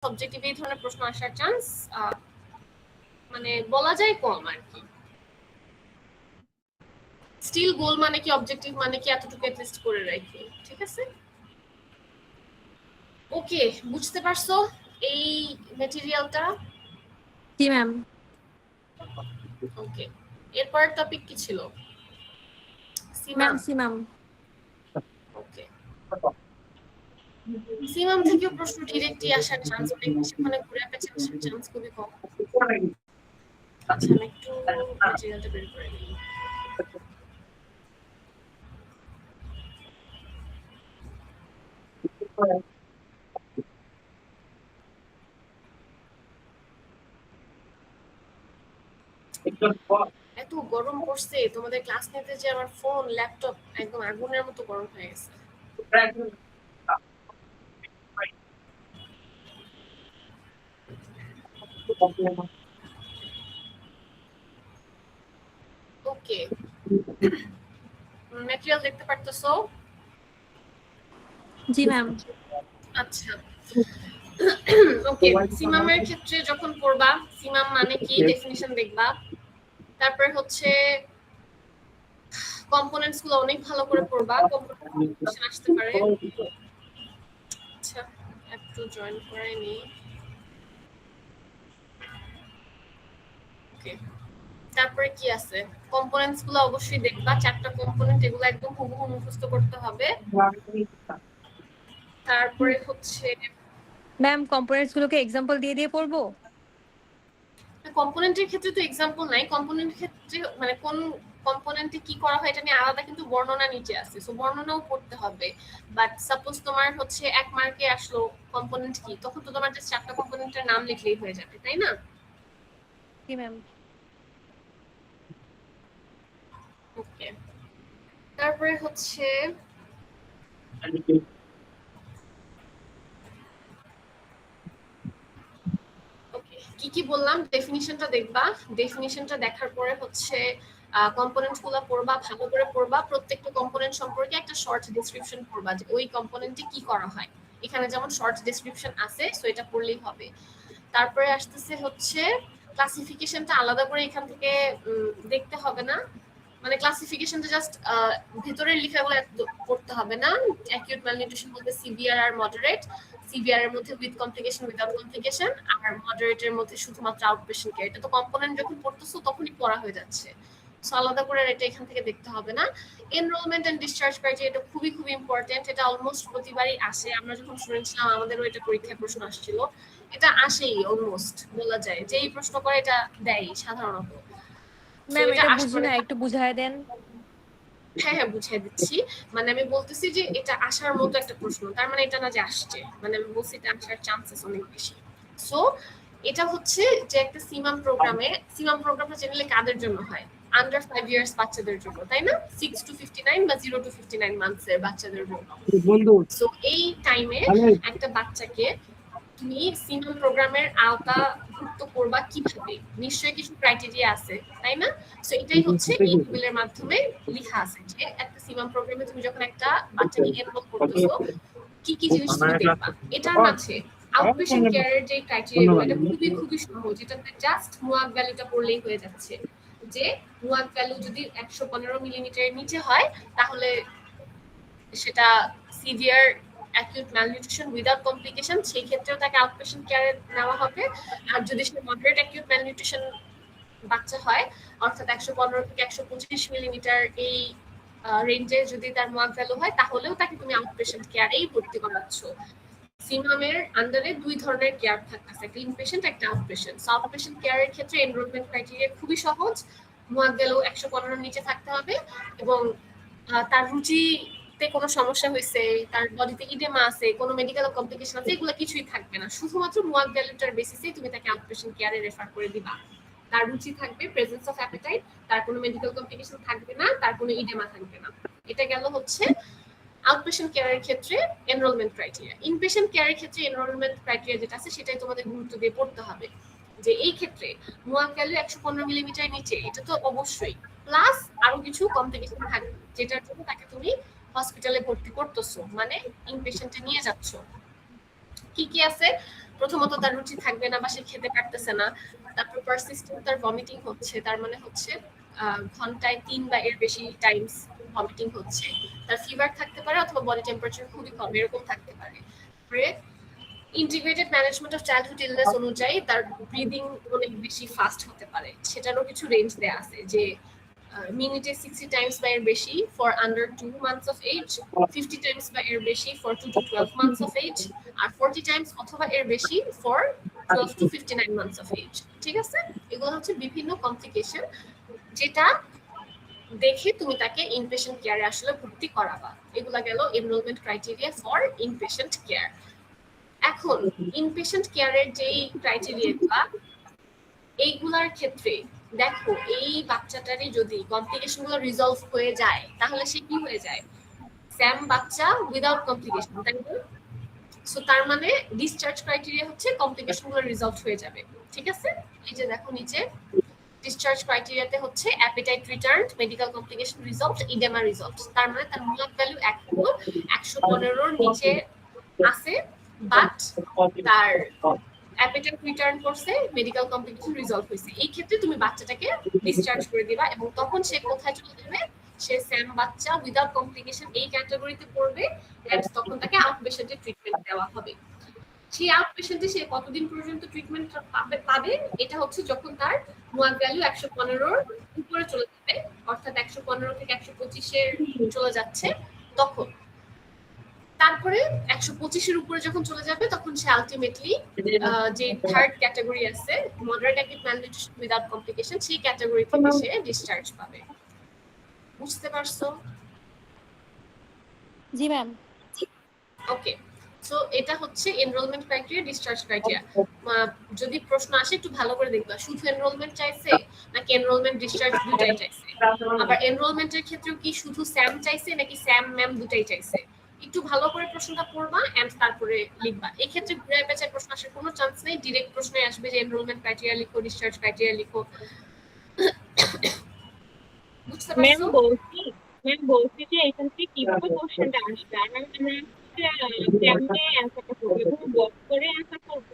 Objective এই ধরনের প্রশ্ন আসার চান্স মানে বলা যায় কম আর কি। স্টিল গোল মানে কি অবজেক্টিভ মানে কি এতটুকু অ্যাটলিস্ট করে রাখি, ঠিক আছে? ওকে, বুঝতে পারছো এই ম্যাটেরিয়ালটা? জি ম্যাম। ওকে, এরপর টপিক কি ছিল? ম্যাম সিমাম। ওকে, সিমাম থেকেও প্রশ্ন ডিরেক্টলি আসার চান্স অনেক বেশি, মানে ঘুরে পেঁচে আসার চান্স খুবই কম। আচ্ছা, আমি একটু ম্যাটেরিয়ালটা বের করে নিই। এত গরম পড়ছে, তোমাদের ক্লাস নিতে যে আমার ফোন ল্যাপটপ একদম আগুনের মতো গরম হয়ে গেছে। ওকে, ম্যাটেরিয়াল দেখতে পারতেছো? জি ম্যাম। আচ্ছা, ওকে, সিমামের ক্ষেত্রে যখন পড়বা সিমাম মানে কি ডেফিনিশন দেখবা, তারপর হচ্ছে কম্পোনেন্টস গুলো অনেক ভালো করে পড়বা, কম্পোনেন্ট আসতে পারে। আচ্ছা, একটু জয়েন করে নি। ওকে, তারপরে কি আছে, কম্পোনেন্টস গুলো অবশ্যই দেখবা, 4টা কম্পোনেন্ট, এগুলো একদম হুবহু মুখস্থ করতে হবে। তারপরে হচ্ছে ম্যাম কম্পোনেন্টস গুলোকে এক্সাম্পল দিয়ে দিয়ে পড়বো? কম্পোনেন্টের ক্ষেত্রে তো এক্সাম্পল নাই, কম্পোনেন্টের ক্ষেত্রে মানে কোন কম্পোনেন্টে কি করা হয় এটা নিয়ে আলাদা কিন্তু বর্ণনা নিচে আছে, সো বর্ণনাও পড়তে হবে। বাট সাপোজ তোমার হচ্ছে 1 মার্কে আসলো কম্পোনেন্ট কি, তখন তো তোমার জাস্ট 4টা কম্পোনেন্টের নাম লিখলেই হয়ে যাবে, তাই না? জি ম্যাম। ওকে, তারপরে হচ্ছে ওকে, কি কি বললাম, ডেফিনিশনটা দেখবা, ডেফিনিশনটা দেখার পরে হচ্ছে কম্পোনেন্টস গুলো পড়বা, ভালো করে পড়বা, প্রত্যেকটা কম্পোনেন্ট সম্পর্কে একটা শর্ট ডেসক্রিপশন পড়বা যে ওই কম্পোনেন্টে কি করা হয়। এখানে যেমন শর্ট ডেসক্রিপশন আছে, সো এটা পড়লেই হবে। তারপরে আসতেছে হচ্ছে ক্লাসিফিকেশনটা আলাদা করে এখান থেকে দেখতে হবে না, মানে ক্লাসিফিকেশনটা জাস্ট ভিতরের লেখাগুলো পড়তে হবে না। অ্যাকিউট ম্যালনিউট্রিশন বলতে সিভিয়ার আর মডারেট, সিভিয়ার এর মধ্যে উইথ কমপ্লিকেশন উইদাউট কমপ্লিকেশন, আর মডারেটের মধ্যে শুধুমাত্র আউটপেশেন্ট কেয়ার। এটা তো কম্পোনেন্ট যখন পড়তেছো তখনই পড়া হয়ে যাচ্ছে, সো আলাদা করে এটা এখান থেকে দেখতে হবে না। এনরোলমেন্ট এন্ড ডিসচার্জ ক্রাইটেরিয়া, এটা খুবই খুবই ইম্পর্টেন্ট, এটা অলমোস্ট প্রতিবারই আসে। আমরা যখন স্টুডেন্ট ছিলাম আমাদেরও এটা পরীক্ষায় প্রশ্ন আসছিল, এটা আসেই অলমোস্ট বলা যায় যে এই প্রশ্ন করে এটা দেয় সাধারণত। ম্যাম এটা বুঝি না, একটু বুঝায় দেন। হ্যাঁ হ্যাঁ, বুঝিয়ে দিচ্ছি। মানে আমি বলতেছি যে এটা আসার মতো একটা প্রশ্ন, তার মানে এটা না যে আসছে, মানে আমি বলছি এটা আসার চান্সেস অনেক বেশি। সো এটা হচ্ছে যে একটা সিমাম প্রোগ্রামটা জেনারেলি কাদের জন্য হয়, আন্ডার 5 ইয়ার্স বাচ্চাদের জন্য, তাই না? 6 to 59 বা 0 to 59 মান্থস এর বাচ্চাদের জন্য। সো এই টাইমে একটা বাচ্চাকে তুমি সিমাম প্রোগ্রামের আওতাভুক্ত করবা কিভাবে, নিশ্চয়ই কিছু ক্রাইটেরিয়া আছে, তাই না? সো এটাই হচ্ছে এই টেবিলের মাধ্যমে লেখা আছে যে একটা সিমাম প্রোগ্রামে তুমি যখন একটা বাচ্চাকে এনরোল করতেছো কি কি জিনিস তুমি দেখবা। এটার মাঝে আউটপেশেন্ট কেয়ারের যে ক্রাইটেরিয়াগুলো, এটা খুবই খুবই সহজ, এটাতে জাস্ট মুয়াক ভ্যালুটা পড়লেই হয়ে যাচ্ছে। যে মুয়াক ভ্যালু যদি 115 মিলিমিটারের নিচে হয় তাহলে সেটা severe acute malnutrition without complication, সেই ক্ষেত্রেও তাকে আউটপেশেন্ট কেয়ারে নেওয়া হবে। আর যদি সে মডারেট অ্যাকিউট ম্যালনিউট্রিশন বাচ্চা হয়, অর্থাৎ 115 থেকে 125 মিলিমিটার এই রেঞ্জে যদি তার মুয়াক ভ্যালু হয়, তাহলেও তাকে তুমি আউটপেশেন্ট কেয়ারেই ভর্তি করাচ্ছ। সিমামের আন্ডারে 2 ধরনের কেয়ার থাকতেছে, একটা ইনপেশেন্ট একটা আউটপেশেন্ট। সো আউটপেশেন্ট কেয়ারের ক্ষেত্রে এনরোলমেন্ট ক্রাইটেরিয়া খুবই সহজ, মুয়াক ভ্যালু 115 নিচে থাকতে হবে এবং তার রুচিতে কোনো সমস্যা হয়েছে, তার বডিতে ইডেমা আছে, কোনো মেডিকেল কমপ্লিকেশন আছে, এগুলো কিছুই থাকবে না, শুধুমাত্র মুয়াক ভ্যালুটার বেসিসে তুমি তাকে আউটপেশেন্ট কেয়ারে রেফার করে দিবা। তার রুচি থাকবে, প্রেজেন্স অফ অ্যাপেটাইট, তার কোনো মেডিকেল কমপ্লিকেশন থাকবে না, তার কোনো ইডেমা থাকবে না। এটা গেল হচ্ছে আউটপেশেন্ট কেয়ারের ক্ষেত্রে এনরোলমেন্ট ক্রাইটেরিয়া। ইনপেশেন্ট কেয়ারের ক্ষেত্রে এনরোলমেন্ট ক্রাইটেরিয়া যেটা আছে সেটাই তোমাদের গুরুত্ব দিয়ে পড়তে হবে, যে এই ক্ষেত্রে মুয়াক ভ্যালু 115 মিলিমিটার নিচে, এটা তো অবশ্যই, প্লাস আরো কিছু কমপ্লিকেশন থাকবে যেটার জন্য তাকে তুমি হসপিটালে ভর্তি করতেছো, মানে ইনপেশেন্টে নিয়ে যাচ্ছ। কি কি আছে, প্রথমত তার রুচি থাকবে না বা সে খেতে পারতেছে না, তারপর পারসিস্টেন্ট তার ভমিটিং হচ্ছে, তার মানে হচ্ছে ঘন্টায় 3 বা এর বেশি টাইমস ভমিটিং হচ্ছে, তার ফিভার থাকতে পারে অথবা বডি টেম্পারেচার খুবই কম এরকম থাকতে পারে। Integrated management of childhood illness অনুযায়ী তার ব্রিদিং অনেক বেশি ফাস্ট হতে পারে, সেটারও কিছু রেঞ্জ দেয়া আছে যে মিনিটে 60 টাইমস বা এর বেশি for under 2 months of age, 50 times বা এর বেশি for 2 to 12 months of age, আর 40 টাইমস অথবা এর বেশি for 12 to 59 months of age. ঠিক আছে, এগুলো হচ্ছে বিভিন্ন কমপ্লিকেশন যেটা দেখে তুমি তাকে ইনপেশেন্ট কেয়ারে আসলে ভর্তি করাবা। এগুলা গেল enrolment criteria for inpatient care. এখন ইনপেশেন্ট কেয়ারের যেই ক্রাইটেরিয়াগুলা, এইগুলার ক্ষেত্রে দেখো এই বাচ্চাটারই যদি কমপ্লিকেশন গুলো রিজলভ হয়ে যায় তাহলে সে কি হয়ে যায়, স্যাম বাচ্চা উইদাউট কমপ্লিকেশন, তাই না? সো তার মানে ডিসচার্জ ক্রাইটেরিয়া হচ্ছে কমপ্লিকেশন গুলো রিজলভ হয়ে যাবে। ঠিক আছে, এই যে দেখো নিচে ডিসচার্জ ক্রাইটেরিয়াতে হচ্ছে appetite returned, medical complication resolved, oedema resolved. তার মানে তার মূলক ভ্যালু এখনো 115 এর নিচে আছে, বাট তার অ্যাপিটাইট রিটার্ন করছে, মেডিকেল কমপ্লিকেশন রিজলভ হয়েছে। এই ক্ষেত্রে তুমি বাচ্চাটাকে ডিসচার্জ করে দিবা এবং তখন সে কোথায় চলে যাবে, সে স্যাম বাচ্চা উইদাউট কমপ্লিকেশন এই ক্যাটাগরিতে পড়বে, এন্ড তখন তাকে আউটপেশেন্টে ট্রিটমেন্ট দেওয়া হবে। সেই আউটপেশেন্টে সে কতদিন পর্যন্ত ট্রিটমেন্ট পাবে এটা হচ্ছে যখন তার মূলক ভ্যালু 115 উপরে চলে যাবে, অর্থাৎ 115 থেকে 125 চলে যাচ্ছে, তখন তারপরে 125 উপরে যখন চলে যাবে তখন সে আলটিমেটলি যে থার্ড ক্যাটাগরি আছে moderate acute malnutrition without complication, সেই ক্যাটাগরি থেকে সে ডিসচার্জ পাবে। বুঝতে পারছো? জি ম্যাম। ওকে, সো এটা হচ্ছে এনরোলমেন্ট ক্রাইটেরিয়া, ডিসচার্জ ক্রাইটেরিয়া। যদি প্রশ্ন আসে একটু ভালো করে দেখবা, শুধু এনরোলমেন্ট চাইছে নাকি এনরোলমেন্ট ডিসচার্জ দুটাই চাইছে, আবার এনরোলমেন্টের ক্ষেত্রেও কি শুধু স্যাম চাইছে নাকি স্যাম ম্যাম দুটাই চাইছে। একটু ভালো করে প্রশ্নটা পড়বা এন্ড তারপরে লিখবা। এই ক্ষেত্রে ঘুরে পেঁচায় প্রশ্ন আসার কোনো চান্স নেই, ডিরেক্ট প্রশ্নে আসবে যে এনরোলমেন্ট ক্রাইটেরিয়া লিখো, ডিসচার্জ ক্রাইটেরিয়া লিখো। বুঝতে পারছো? ম্যাম বলছি যে এখান থেকে কিভাবে কোশ্চেনটা আসবে, আর আমরা কেমনে অ্যান্সারটা করবো এবং বক্স করে অ্যান্সার করবো?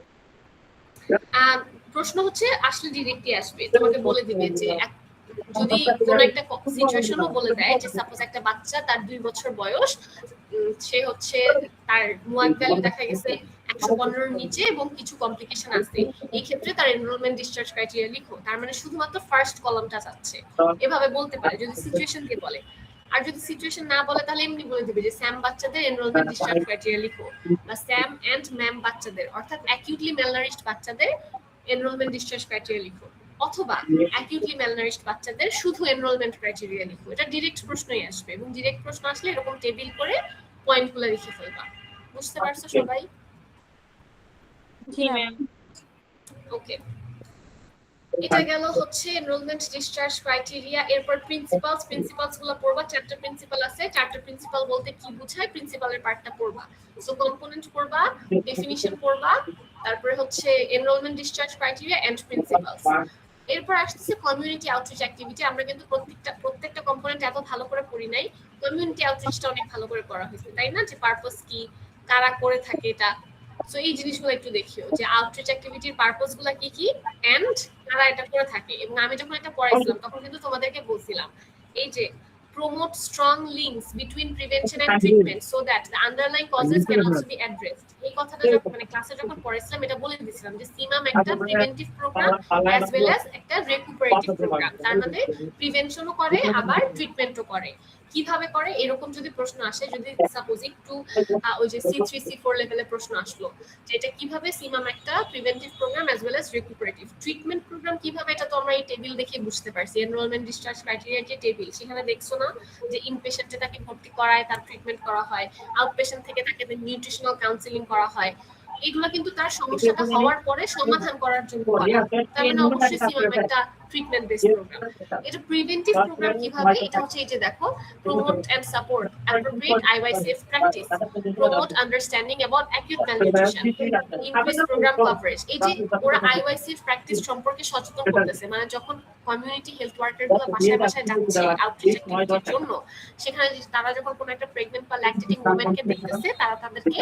প্রশ্ন হচ্ছে আসলে ডিরেক্টলি আসবে, তোমাকে বলে দিবে যে যদি কোনো একটা সিচুয়েশনও বলে দেয় যে সাপোজ একটা বাচ্চা তার 2 বছর বয়স, সে হচ্ছে তার মূলক ভ্যালু দেখা গেছে 115 এর নিচে এবং কিছু কমপ্লিকেশন আছে, এই ক্ষেত্রে তার এনরোলমেন্ট ডিসচার্জ ক্রাইটেরিয়া লিখো। তার মানে শুধুমাত্র ফার্স্ট কলামটা যাচ্ছে, এভাবে বলতে পারে যদি সিচুয়েশন দিয়ে বলে। আর যদি সিচুয়েশন না বলে তাহলে এমনি বলে দিবে যে স্যাম বাচ্চাদের এনরোলমেন্ট ডিসচার্জ ক্রাইটেরিয়া লিখো, বা স্যাম এন্ড ম্যাম বাচ্চাদের অর্থাৎ অ্যাকিউটলি ম্যালনারিশড বাচ্চাদের এনরোলমেন্ট ডিসচার্জ ক্রাইটেরিয়া লিখো, অথবা অ্যাকিউটলি ম্যালনারিশড বাচ্চাদের শুধু এনরোলমেন্ট ক্রাইটেরিয়া লিখো। এটা ডিরেক্ট প্রশ্নই আসবে এবং ডিরেক্ট প্রশ্ন আসলে এরকম টেবিল করে পয়েন্টগুলো লিখে ফেলবা। বুঝতে পারছো সবাই? জি ম্যাম। ওকে, এটা গেল হচ্ছে এনরোলমেন্ট ডিসচার্জ ক্রাইটেরিয়া। এরপর প্রিন্সিপালস গুলো পড়বা। 4টা প্রিন্সিপাল আছে, 4টা প্রিন্সিপাল বলতে কি বোঝায় প্রিন্সিপালের পার্টটা পড়বা। সো কম্পোনেন্ট পড়বা, ডেফিনিশন পড়বা, তারপরে হচ্ছে enrolment discharge criteria and principles. এরপর আসছে কমিউনিটি আউটরিচ অ্যাক্টিভিটি। আমরা কিন্তু প্রত্যেকটা কম্পোনেন্ট এত ভালো করে পড়ি নাই, কমিউনিটি আউটরিচটা অনেক ভালো করে পড়া হয়েছে, তাই না? যে পারপাস কি, কারা করে থাকে এটা। সো এই জিনিসগুলো একটু দেখিও যে আউটরিচ অ্যাক্টিভিটির পারপাস গুলা কি কি এন্ড কারা এটা করে থাকে। এবং আমি যখন এটা পড়াইছিলাম তখন কিন্তু তোমাদেরকে বলছিলাম এই যে promote strong links between prevention and treatment so that the underlying causes can also be addressed. এই কথাটা যখন মানে ক্লাসে যখন পড়াইছিলাম এটা বলে দিয়েছিলাম যে সিমাম একটা preventive programme as well as একটা রেকুপারেটিভ প্রোগ্রাম। তার মানে প্রিভেনশনও করে আবার ট্রিটমেন্টও করে। কিভাবে করে এরকম যদি প্রশ্ন আসে, যদি সাপোজ একটু ওই যে C3 C4 লেভেলে প্রশ্ন আসলো যে এটা কিভাবে সিমাম একটা preventive programme as well as recuperative, treatment program কিভাবে, এটা তো আমরা এই টেবিল দেখে বুঝতে পারছি। এনরোলমেন্ট ডিসচার্জ ক্রাইটেরিয়ার যে টেবিল সেখানে দেখছো না যে ইনপেশেন্টে তাকে ভর্তি করায়, তার ট্রিটমেন্ট করা হয়, আউটপেশেন্ট থেকে তাকে নিউট্রিশনাল কাউন্সেলিং করা হয়। এগুলো কিন্তু তার সমস্যাটা হওয়ার পরে সমাধান করার জন্য করা। তার মানে অবশ্যই সিমাম একটা ট্রিটমেন্ট বেস প্রোগ্রাম। এটা প্রিভেন্টিভ প্রোগ্রাম কিভাবে, এটা হচ্ছে এই যে দেখো, promote and support appropriate IYCF practice, promote understanding about acute malnutrition, increase programme coverage. এই যে ওরা IYCF প্র্যাকটিস সম্পর্কে সচেতন করতেছে, মানে যখন কমিউনিটি হেলথ ওয়ার্কার গুলো বাসায় বাসায় যাচ্ছে আউটরিচ অ্যাক্টিভিটির জন্য, সেখানে তারা যখন কোনো একটা প্রেগন্যান্ট বা ল্যাকটেটিং ওমেনকে দেখতেছে, তারা তাদেরকে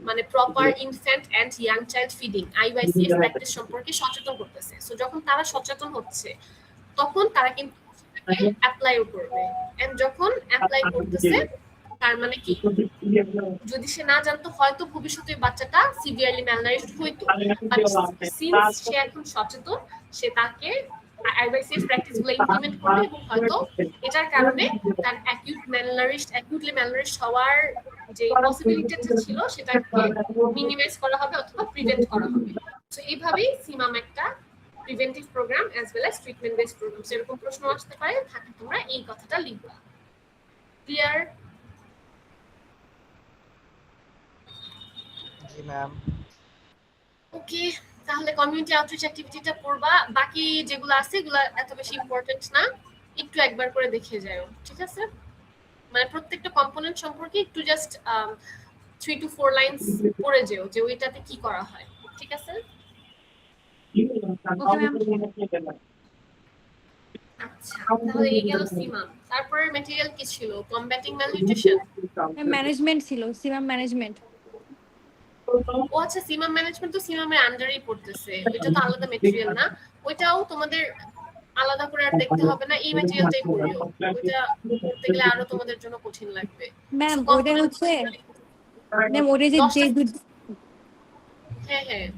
মানে proper infant and young child feeding IYCF practice সম্পর্কে সচেতন করতেছে। সো যখন তারা সচেতন হচ্ছে তখন তারা কিন্তু অ্যাপ্লাইও করবে, এন্ড যখন অ্যাপ্লাই করতেছে তার মানে কি, যদি সে না জানতো হয়তো ভবিষ্যতে বাচ্চাটা সিভিয়ারলি ম্যালনারিশড হইতো, বাট সিন্স সে এখন সচেতন, সে তাকে IYCF প্র্যাকটিস গুলো ইমপ্লিমেন্ট করবে এবং হয়তো এটার কারণে তার অ্যাকিউটলি ম্যালনারিশড হওয়ার যে পসিবিলিটিটা ছিল সেটাকে মিনিমাইজ করা হবে অথবা প্রিভেন্ট করা হবে। সো এইভাবেই সিমাম একটা preventive programme as well as treatment base programme. এরকম প্রশ্ন আসতে পারে, থাকে তোমরা এই কথাটা লিখবা। ক্লিয়ার? জি ম্যাম। ওকে, তাহলে কমিউনিটি আউটরিচ অ্যাক্টিভিটিটা পড়বা, বাকি যেগুলো আছে এগুলো এত বেশি ইম্পর্টেন্ট না, একটু একবার করে দেখে যাও, ঠিক আছে? মানে প্রত্যেকটা কম্পোনেন্ট সম্পর্কে একটু জাস্ট 3 to 4 লাইনস পড়ে যেও যে ওইটাতে কি করা হয়, ঠিক আছে? আচ্ছা, তাহলে এই গেল সিমাম। তারপরে ম্যাটেরিয়াল কি ছিল? কমব্যাটিং ম্যালনিউট্রিশন, ম্যানেজমেন্ট ছিল, সিমাম ম্যানেজমেন্ট। ও আচ্ছা, সিমাম ম্যানেজমেন্ট তো সিমামের আন্ডারেই পড়তেছে, ওইটা তো আলাদা ম্যাটেরিয়াল না, ওইটাও তোমাদের আলাদা করে আর দেখতে হবে না, এই ম্যাটেরিয়ালটাই পড়িও, ওইটা পড়তে গেলে আরো তোমাদের জন্য কঠিন লাগবে। ম্যাম ওটা হচ্ছে ম্যাম ওটা যে হ্যাঁ হ্যাঁ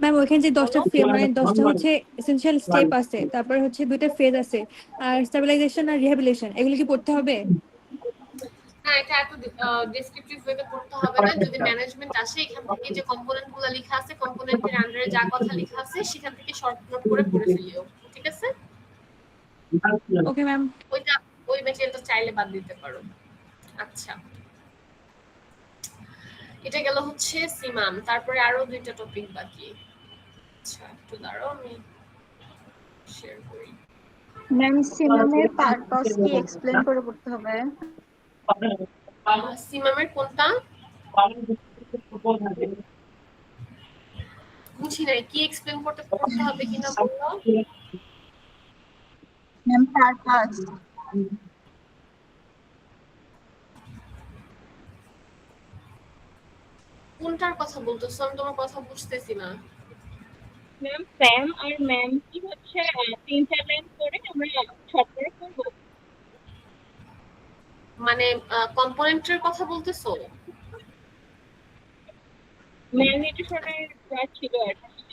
ম্যাম ওইখানে যে 10টা মানে 10টা হচ্ছে এসেনশিয়াল স্টেপ আছে, তারপর হচ্ছে 2টা ফেজ আছে, আর স্টেবিলাইজেশন আর রিহ্যাবিলিটেশন, এগুলো কি পড়তে হবে? না, এটা এত ডেসক্রিপটিভ ওয়েতে পড়তে হবে না। যদি ম্যানেজমেন্ট আসে, এখান থেকে যে কম্পোনেন্ট গুলো লেখা আছে, কম্পোনেন্টের আন্ডারে যা কথা লেখা আছে সেখান থেকে শর্ট নোট করে পড়ে ফেলিও, ঠিক আছে? Okay ma'am. ওইটা ওই ম্যাটেরিয়ালটা চাইলে বাদ দিতে পারো। আচ্ছা, এটা গেল হচ্ছে সিমাম। তারপরে আরো দুইটা টপিক বাকি। আচ্ছা, একটু দাঁড়াও, আমি শেয়ার করি। ম্যাম সিমামের পারপাস কি এক্সপ্লেইন করে পড়তে হবে? সিমামের কোনটা বুঝি নাই, কি এক্সপ্লেইন করতে পড়তে হবে কিনা বললো? ম্যাম পারপাস কোনটার কথা বলতেছো? আমি তোমার কথা বুঝতেছি না। ম্যাম স্যাম আর ম্যাম কি হচ্ছে 3-4 লাইন করে আমরা শর্ট করে করব, মানে কম্পোনেন্টের কথা বলতেছো? ম্যালনিউট্রিশনের যা ছিল আর কি।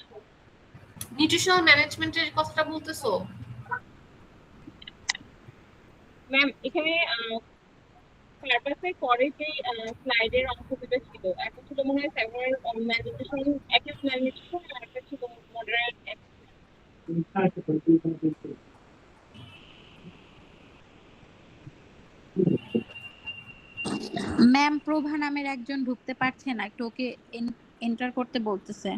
নিউট্রিশনাল ম্যানেজমেন্টের কথাটা বলতেছো? ম্যাম এখানে পারপাসের পরে যে স্লাইডের অংশ দুটো ছিল, একটা ছিল মনে হয় সেভারাল ম্যালনিউট্রিশন, অ্যাকিউট ম্যালনিউট্রিশন, আর একটা ছিল মডারেট। ম্যাম প্রভা নামের একজন ঢুকতে পারছে না, একটু ওকে এন্টার করতে বলতেছে।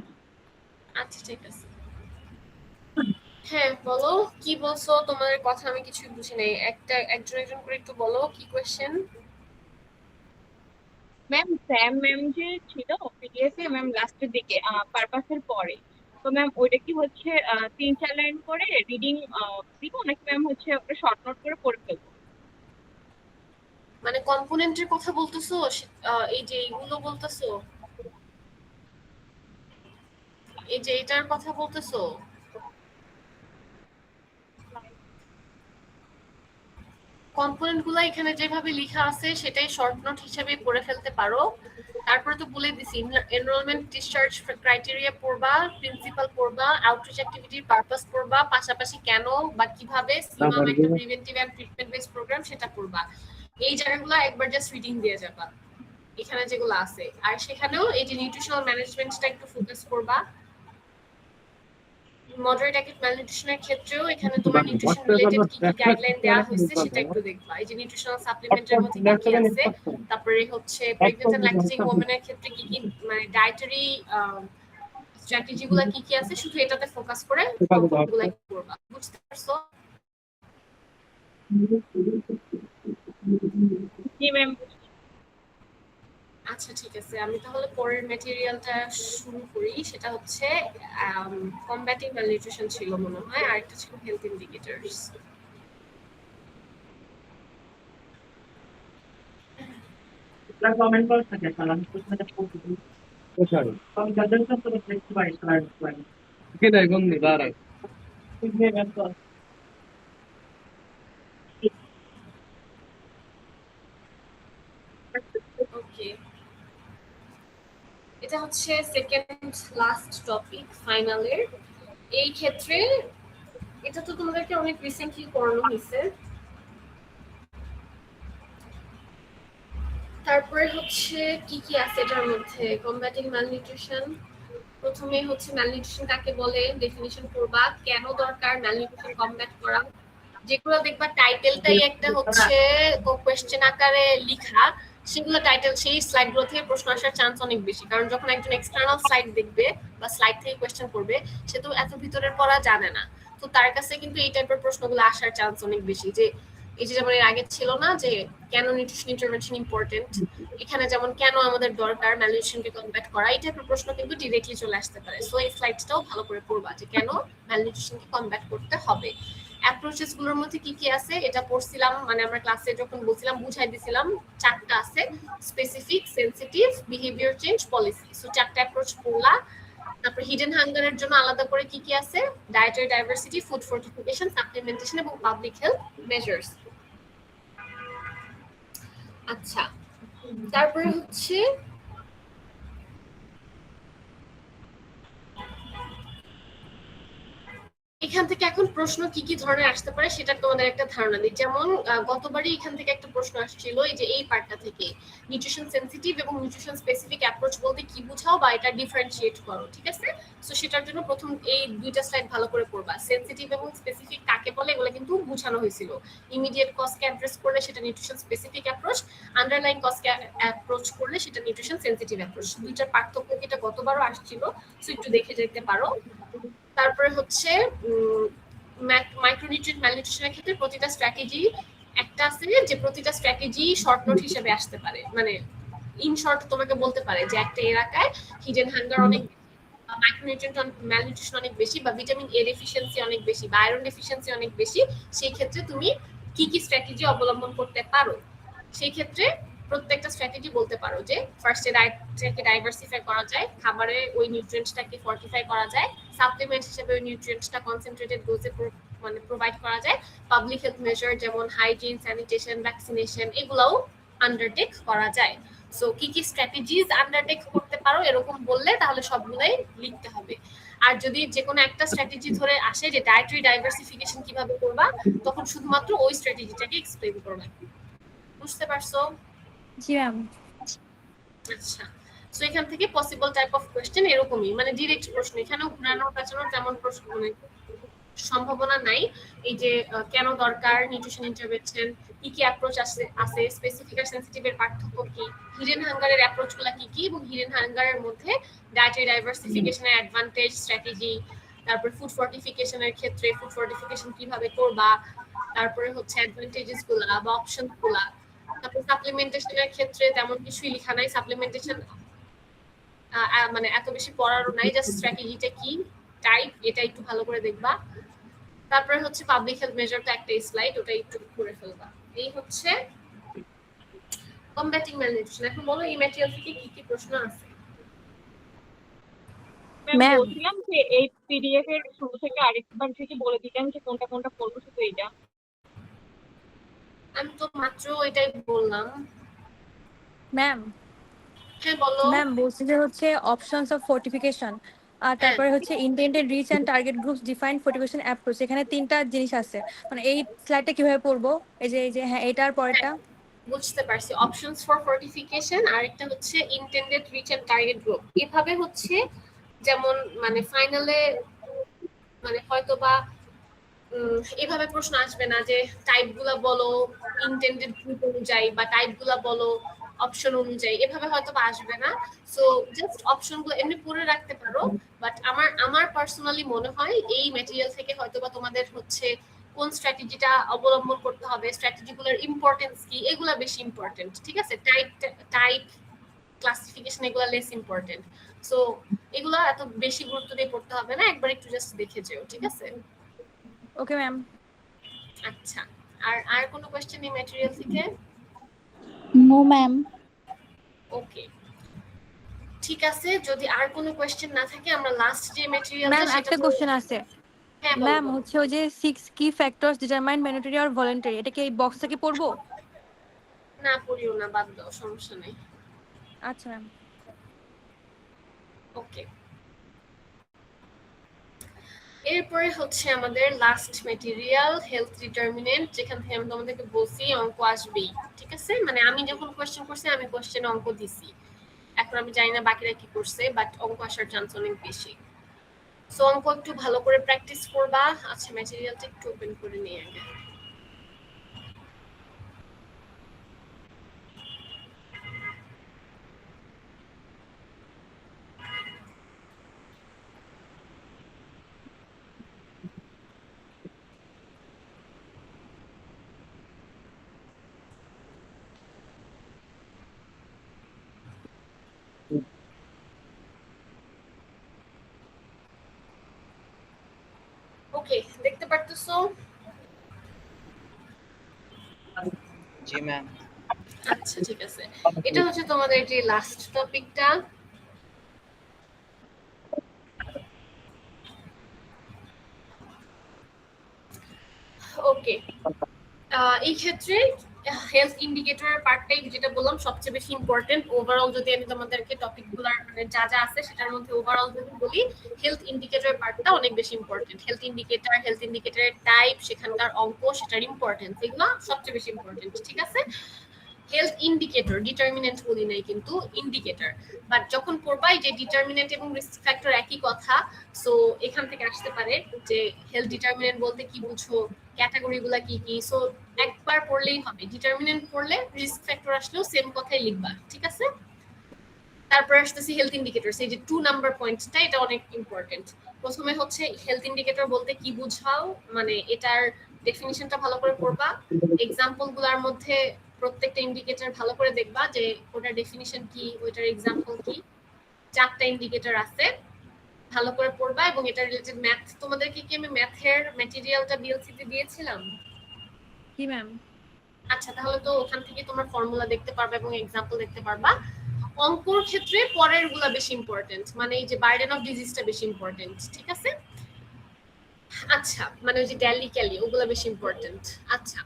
আচ্ছা ঠিক আছে। হ্যাঁ বলো, কি বলছো? তোমাদের কথা আমি কিছুই বুঝি নাই, একজন করে একটু বলো কি কোয়েশ্চেন। ম্যাম স্যাম ম্যাম যে ছিল পিডিএফ এ ম্যাম লাস্টের দিকে পারপাসের পরে, তো ম্যাম ওইটা কি হচ্ছে 3-4 লাইন করে রিডিং দিব নাকি ম্যাম হচ্ছে ওটা শর্ট নোট করে পড়ে ফেলবো? মানে কম্পোনেন্টের কথা বলতেছো? এই যে এইগুলো বলতেছো, এই যে এটার কথা বলতেছো? কম্পোনেন্ট গুলো এখানে যেভাবে লেখা আছে সেটাই শর্ট নোট হিসেবে পড়ে ফেলতে পারো। তারপরে তো বলে দিছি, এনরোলমেন্ট ডিসচার্জ ক্রাইটেরিয়া পড়বা, প্রিন্সিপাল পড়বা, আউটরিচ অ্যাক্টিভিটির পারপাস পড়বা, পাশাপাশি কেন বা কিভাবে সিমাম একটা preventive and treatment base programme সেটা পড়বা। এই জায়গাগুলো একবার জাস্ট রিডিং দিয়ে যাবা এখানে যেগুলো আছে। আর সেখানেও এই যে নিউট্রিশনাল ম্যানেজমেন্টটা একটু ফোকাস করবা। মডারেট অ্যাকিউট ম্যালনিউট্রিশনের ক্ষেত্রেও এখানে তোমার নিউট্রিশন রিলেটেড কি কি গাইডলাইন দেওয়া হয়েছে সেটা একটু দেখবা। এই যে নিউট্রিশনাল সাপ্লিমেন্টের মধ্যে কি কি আছে, তারপরে হচ্ছে প্রেগন্যান্ট এন্ড ল্যাকটেটিং ওমেনের ক্ষেত্রে কি কি মানে ডায়েটারি স্ট্র্যাটেজি গুলা কি কি আছে শুধু এটাতে ফোকাস করে কম্পোনেন্টগুলো করবা, বুঝতে পারছো? জি ম্যাম। আচ্ছা ঠিক আছে, আমি তাহলে পরের ম্যাটেরিয়ালটা শুরু করি। সেটা হচ্ছে কমব্যাটিং ম্যালনিউট্রিশন ছিল মনে হয়, আর একটা ছিল হেলথ ইন্ডিকেটরস। কমেন্ট করে থাকে সালাম কোথায় আমি যাদের সাথে দেখতে পাই স্লাইড কে দেয় কোন দিকে দাঁড়ায় ওকে, এটা হচ্ছে সেকেন্ড লাস্ট টপিক ফাইনালের। এই ক্ষেত্রে এটা তো তোমাদেরকে অনেক রিসেন্টলি পড়ানো হয়েছে। তারপরে হচ্ছে কি কি আছে এটার মধ্যে, কমব্যাটিং ম্যালনিউট্রিশন। প্রথমে হচ্ছে ম্যালনিউট্রিশন কাকে বলে ডেফিনিশন করবা, কেন দরকার ম্যালনিউট্রিশন কমব্যাট করা। যেগুলো দেখবা টাইটেলটাই একটা হচ্ছে কোয়েশ্চেন আকারে লেখা, সেগুলো টাইটেল সেই স্লাইডগুলো থেকে প্রশ্ন আসার চান্স অনেক বেশি। কারণ যখন একজন এক্সটার্নাল স্লাইড দেখবে বা স্লাইড থেকে কোয়েশ্চেন করবে, সে তো এত ভিতরের পড়া জানে না, তো তার কাছে কিন্তু এই টাইপের প্রশ্নগুলো আসার চান্স অনেক বেশি। যে এই যে যেমন এর আগে ছিল না যে কেন নিউট্রিশন ইন্টারভেনশন ইম্পর্টেন্ট, এখানে যেমন কেন আমাদের দরকার ম্যালনিউট্রিশনকে কমব্যাট করা, এই টাইপের প্রশ্ন কিন্তু ডিরেক্টলি চলে আসতে পারে। সো এই স্লাইডটাও ভালো করে পড়বা যে কেন ম্যালনিউট্রিশনকে কমব্যাট করতে হবে। অ্যাপ্রোচেস গুলোর মধ্যে কি কি আছে এটা পড়ছিলাম, মানে আমরা ক্লাসে যখন বলছিলাম বুঝাই দিছিলাম। চারটা আছে, specific, sensitive, behaviour change, policy. So চারটা অ্যাপ্রোচ পড়লা। তারপর হিডেন হাঙ্গারের জন্য আলাদা করে কি কি আছে, dietary diversity, food fortification, supplementation এবং পাবলিক হেলথ মেজার্স। আচ্ছা, তারপরে হচ্ছে এখান থেকে এখন প্রশ্ন কি কি ধরনের আসতে পারে সেটা তোমাদের একটা ধারণা দিই। যেমন গতবারই এখান থেকে একটা প্রশ্ন আসছিল, এই যে এই পার্টটা থেকে, নিউট্রিশন সেনসিটিভ এবং নিউট্রিশন স্পেসিফিক অ্যাপ্রোচ বলতে কি বুঝাও বা এটা ডিফারেন্সিয়েট করো, ঠিক আছে? সো সেটার জন্য প্রথম এই দুইটা স্লাইড ভালো করে পড়বা। সেনসিটিভ এবং স্পেসিফিক কাকে বলে এগুলো কিন্তু বোঝানো হয়েছিল। ইমিডিয়েট কজকে অ্যাড্রেস করলে সেটা নিউট্রিশন স্পেসিফিক অ্যাপ্রোচ, আন্ডারলাইন কজকে অ্যাপ্রোচ করলে সেটা নিউট্রিশন সেনসিটিভ অ্যাপ্রোচ। দুইটার পার্থক্য এটা গতবারও আসছিল, সো একটু দেখে যেতে পারো। তারপরে হচ্ছে মাইক্রোনিউট্রিয়েন্ট ম্যালনিউট্রিশনের ক্ষেত্রে প্রতিটা স্ট্র্যাটেজি একটা আছে, যে প্রতিটা স্ট্র্যাটেজি শর্ট নোট হিসেবে আসতে পারে। মানে ইন শর্ট তোমাকে বলতে পারে যে একটা এলাকায় হিডেন হাঙ্গার অনেক, মাইক্রোনিউট্রিয়েন্ট ম্যালনিউট্রিশন অনেক বেশি, বা ভিটামিন এ ডেফিসিয়েন্সি অনেক বেশি, বা আয়রন ডেফিসিয়েন্সি অনেক বেশি, সেই ক্ষেত্রে তুমি কি কি স্ট্র্যাটেজি অবলম্বন করতে পারো। সেই ক্ষেত্রে প্রত্যেকটা স্ট্র্যাটেজি বলতে পারো যে ফার্স্টে ডায়েটটাকে ডাইভার্সিফাই করা যায়, খাবারে ওই নিউট্রিয়েন্টসটাকে ফর্টিফাই করা যায়, সাপ্লিমেন্ট হিসেবে ওই নিউট্রিয়েন্টসটা কনসেন্ট্রেটেড ডোজে মানে প্রোভাইড করা যায়, পাবলিক হেলথ মেজার যেমন হাইজিন, স্যানিটেশন, ভ্যাকসিনেশন এগুলাও আন্ডারটেক করা যায়। সো কি কি স্ট্র্যাটেজিজ আন্ডারটেক করতে পারো এরকম বললে তাহলে সবগুলাই লিখতে হবে। আর যদি যে কোনো একটা স্ট্র্যাটেজি ধরে আসে যে ডায়েটারি ডাইভার্সিফিকেশন কিভাবে করবা, তখন শুধুমাত্র ওই স্ট্র্যাটেজিটাকে এক্সপ্লেইন করবে। বুঝতে পারছো? জি ম্যাম। আচ্ছা, সো এখান থেকে পসিবল টাইপ অফ কোশ্চেন এরকমই, মানে ডিরেক্ট প্রশ্ন, এখানেও ঘুরানোর পেছানোর তেমন প্রশ্ন মানে সম্ভাবনা নাই। এই যে কেন দরকার নিউট্রিশন ইন্টারভেনশন, কি কি অ্যাপ্রোচ আছে, স্পেসিফিক আর সেনসিটিভ এর পার্থক্য কি, হিডেন হাঙ্গারের অ্যাপ্রোচগুলো কি কি, এবং হিডেন হাঙ্গারের মধ্যে ডায়েটারি ডাইভার্সিফিকেশনের অ্যাডভান্টেজ, স্ট্র্যাটেজি, তারপর ফুড ফর্টিফিকেশনের ক্ষেত্রে ফুড ফর্টিফিকেশন কিভাবে করবা, তারপরে হচ্ছে অ্যাডভান্টেজেস গুলা বা অপশন গুলা। তারপর সাপ্লিমেন্টেশনের ক্ষেত্রে তেমন কিছুই লেখা নাই, সাপ্লিমেন্টেশন মানে এত বেশি পড়ারও নাই, জাস্ট স্ট্র্যাটেজিটা কি টাইপ এটা একটু ভালো করে দেখবা। তারপরে হচ্ছে পাবলিক হেলথ মেজারটা একটা স্লাইড, ওটা একটু করে ফেলবা। এই হচ্ছে কমব্যাটিং ম্যালনিউট্রিশন। এখন বলো এই ম্যাটেরিয়াল থেকে কি কি প্রশ্ন আছে। ম্যাম বলছিলাম যে এই পিডিএফ এর শুরু থেকে আরেকবার থেকে বলে দিতেন যে কোনটা কোনটা পড়বো, শুধু এইটা। আমি তো মাত্র এটাই বললাম। ম্যাম হ্যাঁ বলো। ম্যাম বলছি যে হচ্ছে অপশনস অফ ফর্টিফিকেশন, আর তারপরে হচ্ছে intended reach and target groups define fortification approach, এখানে তিনটা জিনিস আছে। মানে এই স্লাইডটা কিভাবে পড়বো, এই যে হ্যাঁ এটার পরেরটা। বুঝতে পারছি, অপশনস ফর ফর্টিফিকেশন আর একটা হচ্ছে intended reach and target group. এভাবে হচ্ছে যেমন মানে ফাইনালে মানে হয়তোবা এভাবে প্রশ্ন আসবে না যে টাইপগুলা বলো ইন্টেন্ডেড গ্রুপ অনুযায়ী, বা টাইপগুলা বলো অপশন অনুযায়ী, এভাবে হয়তো আসবে না। সো জাস্ট অপশনগুলো এমনি পড়ে রাখতে পারো, বাট আমার পার্সোনালি মনে হয় এই ম্যাটেরিয়াল থেকে হয়তোবা তোমাদের হচ্ছে কোন স্ট্র্যাটেজিটা অবলম্বন করতে হবে, স্ট্র্যাটেজিগুলোর ইম্পর্টেন্স কি, এগুলা বেশি ইম্পর্টেন্ট। ঠিক আছে, টাইপ ক্লাসিফিকেশন এগুলা লেস ইম্পর্টেন্ট। সো এগুলা এত বেশি গুরুত্ব দিয়ে পড়তে হবে না, একবার একটু জাস্ট দেখে যেও। ঠিক আছে, ওকে ম্যাম। আচ্ছা, আর কোনো কোয়েশ্চেন এই ম্যাটেরিয়াল থেকে? No ma'am. ওকে, ঠিক আছে, যদি আর কোনো কোয়েশ্চেন না থাকে আমরা লাস্ট যে ম্যাটেরিয়ালটা ম্যাম সেটা একটা কোশ্চেন আছে হ্যাঁ ম্যাম, বলো। হচ্ছে ওই যে 6 কি factors determine mandatory or voluntary, এটা কি এই বক্স থেকে পড়বো? না পড়িও না, বাদ দাও, সমস্যা নেই। আচ্ছা ম্যাম। ওকে, এরপরে হচ্ছে আমাদের লাস্ট ম্যাটেরিয়াল হেলথ ডিটারমিনেন্ট, যেখান থেকে আমি তোমাদেরকে বলছি অঙ্ক আসবেই। ঠিক আছে, মানে আমি যখন কোয়েশ্চেন করছি আমি কোয়েশ্চেনে অঙ্ক দিছি, এখন আমি জানি না বাকিরা কি করছে, বাট অঙ্ক আসার চান্স অনেক বেশি। সো অঙ্ক একটু ভালো করে প্র্যাকটিস করবা। আচ্ছা, ম্যাটেরিয়ালটা একটু ওপেন করে নিই আগে। ওকে, দেখতে পারতেছো? জি ম্যাম। আচ্ছা ঠিক আছে, এটা হচ্ছে তোমাদের যে লাস্ট টপিকটা। ওকে, এই ক্ষেত্রে হেলথ ইন্ডিকেটরের পার্টটাই যেটা বললাম সবচেয়ে বেশি ইম্পর্টেন্ট। ওভারঅল যদি আমি তোমাদেরকে টপিকগুলোর মানে যা যা আছে সেটার মধ্যে ওভারঅল যদি বলি, হেলথ ইন্ডিকেটরের পার্টটা অনেক বেশি ইম্পর্টেন্ট। হেলথ ইন্ডিকেটরের টাইপ, সেখানকার অঙ্ক, সেটার ইম্পর্টেন্স, এগুলো সবচেয়ে বেশি ইম্পর্টেন্ট। ঠিক আছে, হেলথ ইন্ডিকেটর, ডিটারমিনেন্ট বলি নাই কিন্তু, ইন্ডিকেটর। বাট যখন পড়বাই যে ডিটারমিনেন্ট এবং রিস্ক ফ্যাক্টর একই কথা, সো এখান থেকে আসতে পারে যে হেলথ ডিটারমিনেন্ট বলতে কি বুঝো, ক্যাটাগরি গুলা কি কি। সো একবার পড়লেই হবে, ডিটারমিনেন্ট পড়লে রিস্ক ফ্যাক্টর আসলেও সেম কথাই লিখবা। ঠিক আছে, তারপর আসতেছি হেলথ ইন্ডিকেটর, এই যে 2 নাম্বার পয়েন্টটা, এটা অনেক ইম্পর্টেন্ট। প্রথমে হচ্ছে হেলথ ইন্ডিকেটর বলতে কি বুঝাও, মানে এটার ডেফিনিশনটা ভালো করে পড়বা। এক্সাম্পল গুলার মধ্যে প্রত্যেকটা ইন্ডিকেটর ভালো করে দেখবা যে ওটার ডেফিনিশন কি, ওইটার এক্সাম্পল কি। 4টা ইন্ডিকেটর আছে, ভালো করে পড়বা। এবং এটা রিলেটেড ম্যাথ, তোমাদেরকে কি আমি ম্যাথের ম্যাটেরিয়ালটা বিএলসি তে দিয়েছিলাম? কি ম্যাম? আচ্ছা, তাহলে তো ওখান থেকে তোমরা ফর্মুলা দেখতে পারবা এবং এক্সাম্পল দেখতে পারবা। অঙ্কর ক্ষেত্রে পরের গুলা বেশি ইম্পর্টেন্ট, মানে এই যে বার্ডেন অফ ডিজিজটা বেশি ইম্পর্টেন্ট। ঠিক আছে, আচ্ছা, মানে ওই যে ড্যালি ক্যালি ওগুলা বেশি ইম্পর্টেন্ট। আচ্ছা,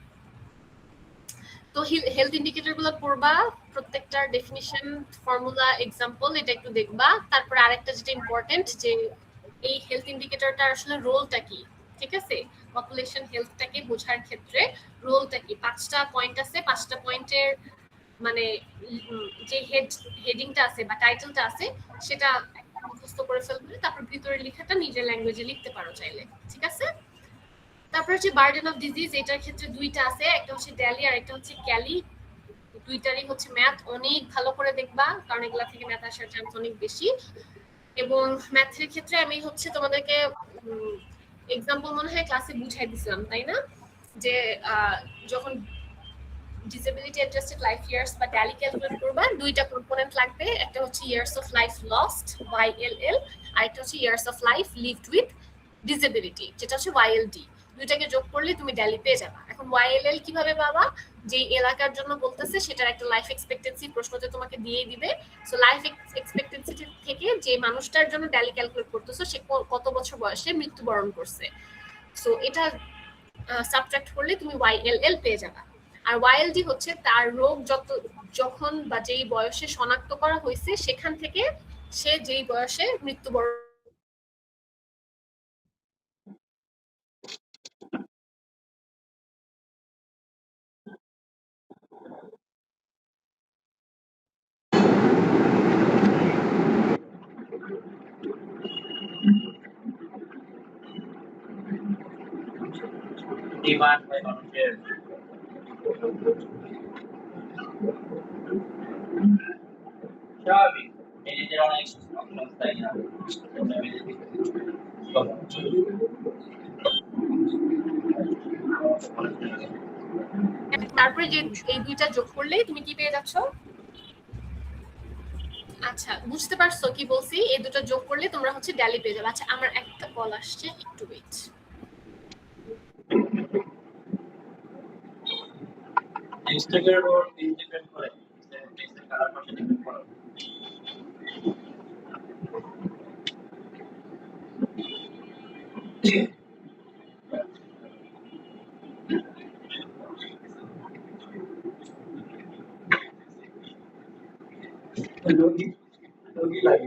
তো হেলথ ইন্ডিকেটর গুলো পড়বা, প্রত্যেকটার ডেফিনিশন, ফর্মুলা, এক্সাম্পল, এটা একটু দেখবা। তারপর আরেকটা যেটা ইম্পর্টেন্ট, যে এই হেলথ ইন্ডিকেটরটা আসলে রোলটা কি। ঠিক আছে, পপুলেশন হেলথটাকে বোঝার ক্ষেত্রে রোলটা কি। 5টা পয়েন্ট আছে, 5টা পয়েন্টের মানে যে হেডিংটা আছে বা টাইটেলটা আছে সেটা মুখস্থ করে ফেলবে, তারপর ভিতরে লেখাটা নিজের ল্যাঙ্গুয়েজে লিখতে পারো চাইলে। ঠিক আছে, তারপর হচ্ছে বার্ডেন অফ ডিজিজ, এটার ক্ষেত্রে 2টা আছে, একটা হচ্ছে ড্যালি আর একটা হচ্ছে ক্যালি। 2টারই হচ্ছে ম্যাথ অনেক ভালো করে দেখবা, কারণ এগুলা থেকে ম্যাথ আসার চান্স অনেক বেশি। এবং ম্যাথের ক্ষেত্রে আমি হচ্ছে তোমাদেরকে এক্সাম্পল মনে হয় ক্লাসে বুঝাই দিছিলাম, তাই না? যে যখন ডিসেবিলিটি অ্যাডজাস্টেড লাইফ ইয়ার্স বা ড্যালি ক্যালকুলেট করবা, 2টা কম্পোনেন্ট লাগবে, একটা হচ্ছে years of life lost YLL, আর একটা হচ্ছে years of life lived with disability, যেটা হচ্ছে YLD। 2টাকে যোগ করলে তুমি ড্যালি পেয়ে যাবা। এখন YLL কিভাবে পাবা, যে এলাকার জন্য বলতেছে সেটার একটা লাইফ এক্সপেক্টেন্সি প্রশ্নতে তোমাকে দিয়ে দিবে। সো লাইফ এক্সপেক্টেন্সি থেকে যে মানুষটার জন্য ড্যালি ক্যালকুলেট করতেছো সে কত বছর বয়সে মৃত্যুবরণ করছে, সো এটা সাবট্রাক্ট করলে তুমি YLL পেয়ে যাবা। আর YLD হচ্ছে তার রোগ যখন বা যেই বয়সে শনাক্ত করা হয়েছে সেখান থেকে সে যেই বয়সে মৃত্যুবরণ। ডিমান্ড হয় মানুষের। স্বাভাবিক, নিজেদের অনেক সংস্থা তারপরে যে এই দুইটা যোগ করলেই তুমি কি পেয়ে যাচ্ছ? আচ্ছা, বুঝতে পারছো কি বলছি? এই দুটো যোগ করলে তোমরা হচ্ছে ড্যালি পেয়ে যাবে। আচ্ছা, আমার একটা কল আসছে, একটু ওয়েট। ইনস্টাগ্রাম ওর ইন্ডিপেন্ডেন্ট করে টেক্সটের কালার পাশে ডিপেন্ড করে রোগী রোগী লাগে